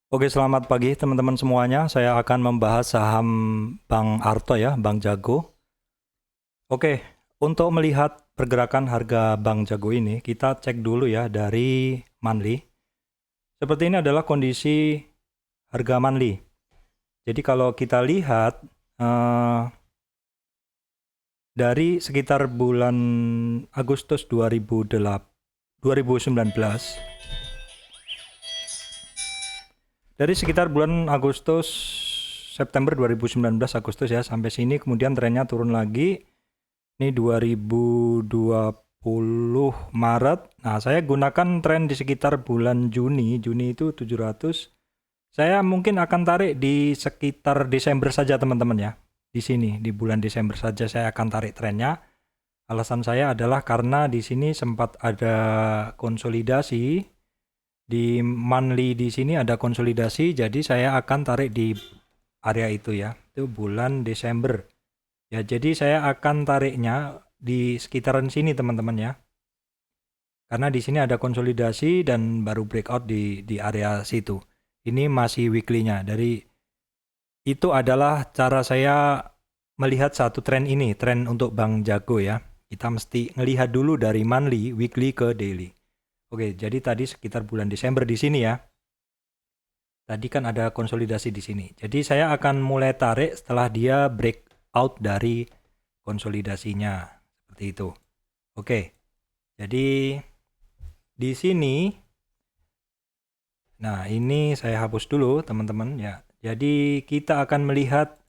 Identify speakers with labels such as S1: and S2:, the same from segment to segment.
S1: Oke, selamat pagi teman-teman semuanya. Saya akan membahas saham Bang Arto ya, Bang Jago. Oke, untuk melihat pergerakan harga Bang Jago ini, kita cek dulu ya dari monthly. Seperti ini adalah kondisi harga monthly. Jadi kalau kita lihat eh, dari sekitar bulan Agustus 2019, dari sekitar bulan Agustus, September 2019 Agustus ya sampai sini, kemudian trennya turun lagi. Ini 2020 Maret. Nah, saya gunakan tren di sekitar bulan Juni. Juni itu 700. Saya mungkin akan tarik di sekitar Desember saja teman-teman ya. Di sini di bulan Desember saja saya akan tarik trennya. Alasan saya adalah karena di sini sempat ada konsolidasi. Di monthly di sini ada konsolidasi, jadi saya akan tarik di area itu ya. Itu bulan Desember. Ya, jadi saya akan tariknya di sekitaran sini teman-teman ya. Karena di sini ada konsolidasi dan baru breakout di area situ. Ini masih weekly-nya. Dari itu adalah cara saya melihat satu tren ini, tren untuk Bang Jago ya. Kita mesti ngelihat dulu dari monthly, weekly ke daily. Oke, jadi tadi sekitar bulan Desember di sini ya. Tadi kan ada konsolidasi di sini. Jadi saya akan mulai tarik setelah dia breakout dari konsolidasinya. Seperti itu. Oke. Jadi di sini, nah ini saya hapus dulu teman-teman ya. Jadi kita akan melihat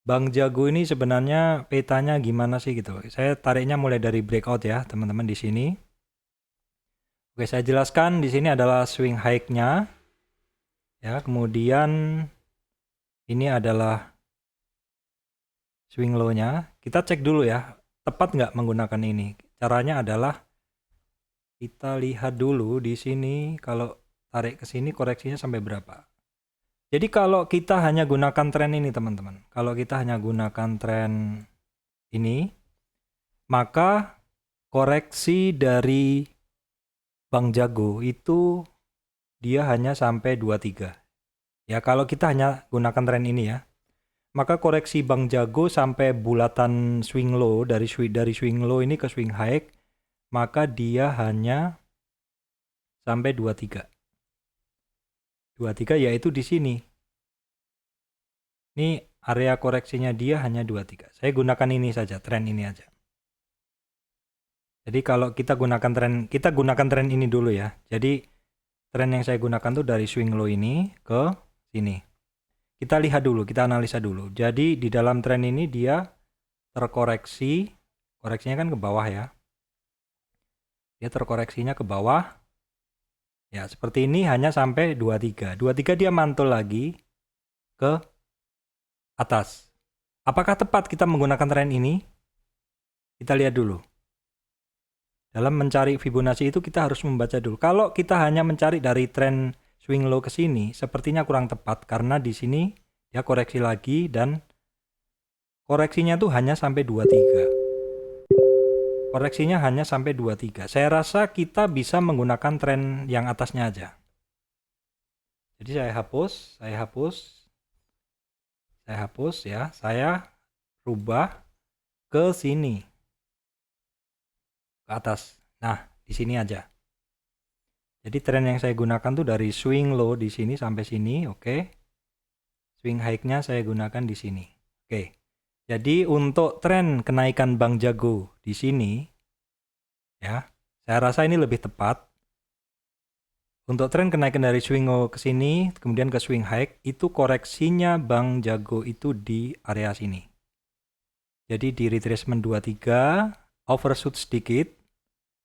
S1: Bang Jago ini sebenarnya petanya gimana sih gitu. Saya tariknya mulai dari breakout ya teman-teman di sini. Oke, saya jelaskan di sini adalah swing high-nya ya. Kemudian ini adalah swing low-nya. Kita cek dulu ya, tepat nggak menggunakan ini. Caranya adalah kita lihat dulu di sini kalau tarik ke sini koreksinya sampai berapa. Jadi kalau kita hanya gunakan tren ini teman-teman, kalau kita hanya gunakan tren ini, maka koreksi dari Bang Jago itu dia hanya sampai 23. Ya kalau kita hanya gunakan tren ini ya, maka koreksi Bang Jago sampai bulatan swing low dari swing low ini ke swing high, maka dia hanya sampai 23. 23 yaitu di sini. Ini area koreksinya dia hanya 23. Saya gunakan ini saja, tren ini aja. Jadi kalau kita gunakan tren ini dulu ya. Jadi tren yang saya gunakan tuh dari swing low ini ke sini. Kita lihat dulu, kita analisa dulu. Jadi di dalam tren ini dia terkoreksi, koreksinya kan ke bawah ya. Dia terkoreksinya ke bawah. Ya, seperti ini hanya sampai 23. 23 dia mantul lagi ke atas. Apakah tepat kita menggunakan tren ini? Kita lihat dulu. Dalam mencari Fibonacci itu kita harus membaca dulu. Kalau kita hanya mencari dari tren swing low ke sini, sepertinya kurang tepat karena di sini dia koreksi lagi dan koreksinya tuh hanya sampai 23. Koreksinya hanya sampai 23. Saya rasa kita bisa menggunakan tren yang atasnya aja. Jadi saya hapus ya. Saya rubah ke sini, ke atas. Nah, di sini aja. Jadi tren yang saya gunakan tuh dari swing low di sini sampai sini, oke. Swing high-nya saya gunakan di sini. Oke. Jadi untuk tren kenaikan Bang Jago di sini ya, saya rasa ini lebih tepat. Untuk tren kenaikan dari swing low ke sini, kemudian ke swing high, itu koreksinya Bang Jago itu di area sini. Jadi di retracement 23, overshoot sedikit,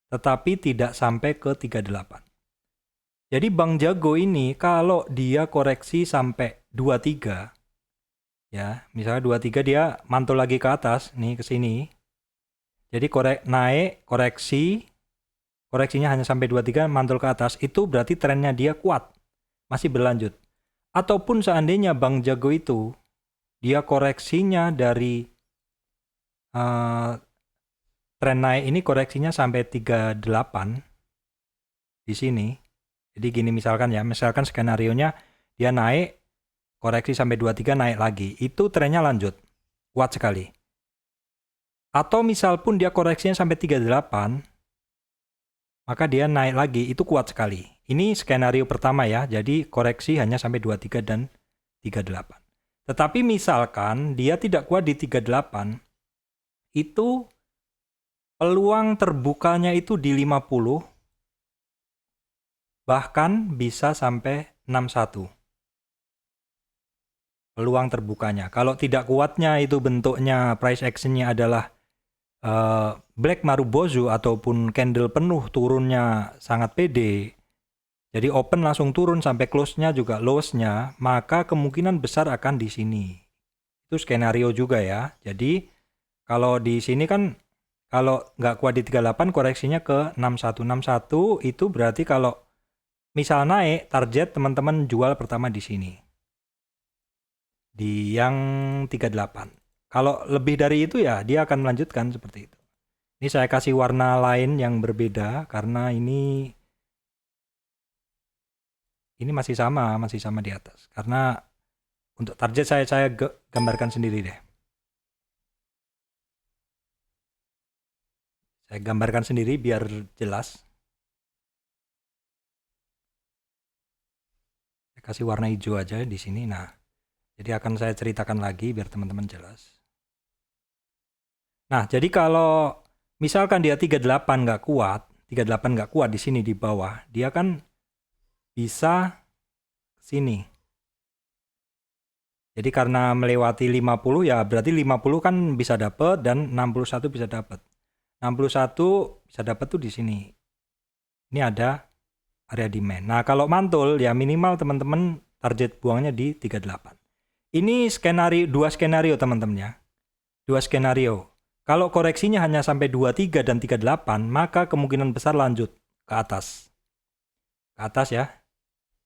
S1: tetapi tidak sampai ke 38. Jadi Bang Jago ini kalau dia koreksi sampai 23, ya, misalnya 23 dia mantul lagi ke atas, nih ke sini. Jadi naik, koreksinya hanya sampai 23, mantul ke atas, itu berarti trennya dia kuat, masih berlanjut. Ataupun seandainya Bang Jago itu, dia koreksinya dari tren naik ini koreksinya sampai 38 di sini. Jadi gini misalkan ya, misalkan skenarionya dia naik, koreksi sampai 23 naik lagi. Itu trennya lanjut. Kuat sekali. Atau misal pun dia koreksinya sampai 38, maka dia naik lagi, itu kuat sekali. Ini skenario pertama ya, jadi koreksi hanya sampai 23 dan 38. Tetapi misalkan dia tidak kuat di 38, itu peluang terbukanya itu di 50, bahkan bisa sampai 61. Peluang terbukanya. Kalau tidak kuatnya itu bentuknya price action-nya adalah Black Marubozu ataupun candle penuh turunnya sangat pede, jadi open langsung turun sampai close-nya juga lows-nya, maka kemungkinan besar akan di sini. Itu skenario juga ya. Jadi kalau di sini kan kalau nggak kuat di 38 koreksinya ke 61. 61 itu berarti kalau misal naik target teman-teman jual pertama di sini. Di yang 38. Kalau lebih dari itu ya dia akan melanjutkan seperti itu. Ini saya kasih warna lain yang berbeda karena ini masih sama di atas. Karena untuk target saya gambarkan sendiri deh. Saya gambarkan sendiri biar jelas. Saya kasih warna hijau aja di sini. Nah, jadi akan saya ceritakan lagi biar teman-teman jelas. Nah, jadi kalau misalkan dia 38 nggak kuat di sini di bawah, dia kan bisa sini. Jadi karena melewati 50 ya berarti 50 kan bisa dapat dan 61 bisa dapat. 61 bisa dapat tuh di sini. Ini ada area demand. Nah, kalau mantul ya minimal teman-teman target buangnya di 38. Ini dua skenario teman-teman ya. Dua skenario. Kalau koreksinya hanya sampai 23 dan 38, maka kemungkinan besar lanjut ke atas. Ke atas ya.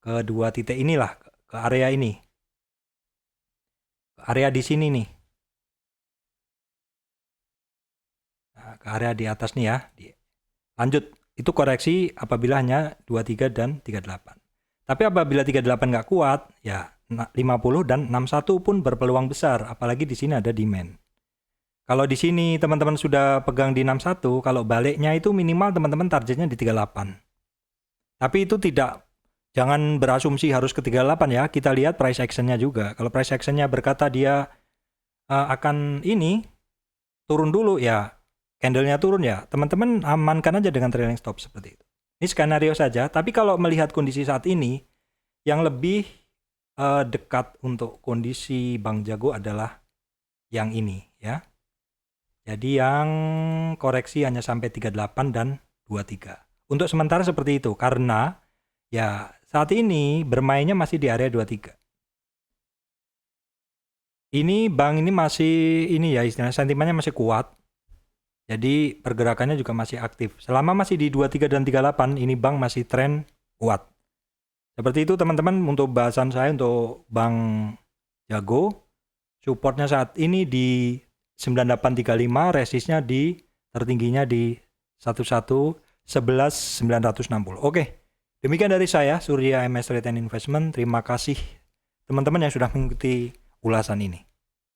S1: Ke dua titik inilah, ke area ini. Ke area di sini nih. Nah, ke area di atas nih ya. Lanjut. Itu koreksi apabila hanya 23 dan 38. Tapi apabila 38 nggak kuat, ya 50 dan 61 pun berpeluang besar. Apalagi di sini ada demand. Kalau di sini teman-teman sudah pegang di 61, kalau baliknya itu minimal teman-teman targetnya di 38. Tapi itu jangan berasumsi harus ke 38 ya. Kita lihat price action-nya juga. Kalau price action-nya berkata dia akan ini turun dulu ya, candle-nya turun ya, teman-teman amankan aja dengan trailing stop seperti itu. Ini skenario saja, tapi kalau melihat kondisi saat ini, yang lebih dekat untuk kondisi Bang Jago adalah yang ini ya. Jadi yang koreksi hanya sampai 38 dan 23. Untuk sementara seperti itu, karena ya saat ini bermainnya masih di area 23. Ini bank ini masih ini ya istilahnya sentimennya masih kuat. Jadi pergerakannya juga masih aktif. Selama masih di 23 dan 38, ini bank masih tren kuat. Seperti itu teman-teman untuk bahasan saya untuk Bank Jago. Supportnya saat ini di 9835, resistnya di tertingginya di 11.960. Oke, demikian dari saya, Surya MS Trade and Investment. Terima kasih teman-teman yang sudah mengikuti ulasan ini.